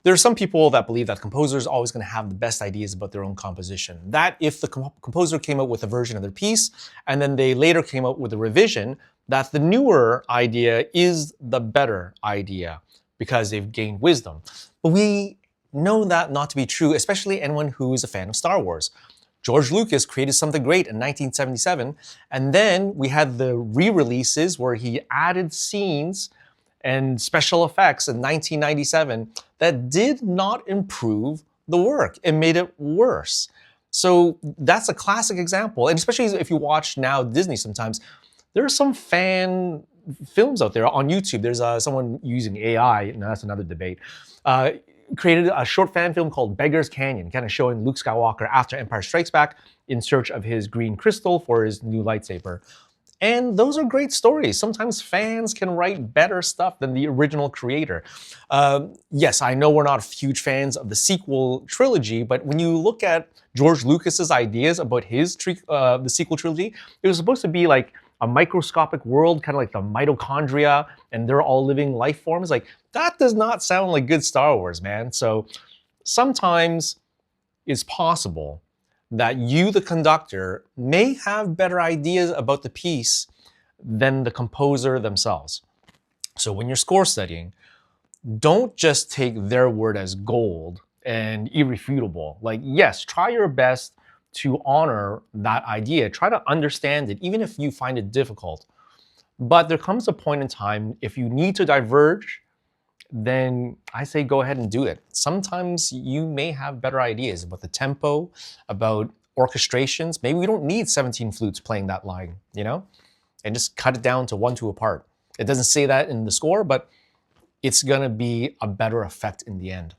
There are some people that believe that composers are always going to have the best ideas about their own composition. That if the composer came up with a version of their piece, and then they later came up with a revision, that the newer idea is the better idea because they've gained wisdom. But we know that not to be true, especially anyone who is a fan of Star Wars. George Lucas created something great in 1977, and then we had the re-releases where he added scenes and special effects in 1997 that did not improve the work. It made it worse. So that's a classic example. And especially if you watch now Disney sometimes, there are some fan films out there on YouTube. There's someone using AI, now that's another debate, created a short fan film called Beggar's Canyon, kind of showing Luke Skywalker after Empire Strikes Back in search of his green crystal for his new lightsaber. And those are great stories. Sometimes fans can write better stuff than the original creator. Yes, I know we're not huge fans of the sequel trilogy, but when you look at George Lucas's ideas about his the sequel trilogy, it was supposed to be like a microscopic world, kind of like the mitochondria, and they're all living life forms. Like, that does not sound like good Star Wars, man. So sometimes it's possible that you, the conductor, may have better ideas about the piece than the composer themselves. So when you're score studying, don't just take their word as gold and irrefutable. Like, yes, try your best to honor that idea. Try to understand it, even if you find it difficult. But there comes a point in time, if you need to diverge, then I say go ahead and do it. Sometimes you may have better ideas about the tempo, about orchestrations. Maybe we don't need 17 flutes playing that line, and just cut it down to 1-2 apart. It doesn't say that in the score, but it's gonna be a better effect in the end.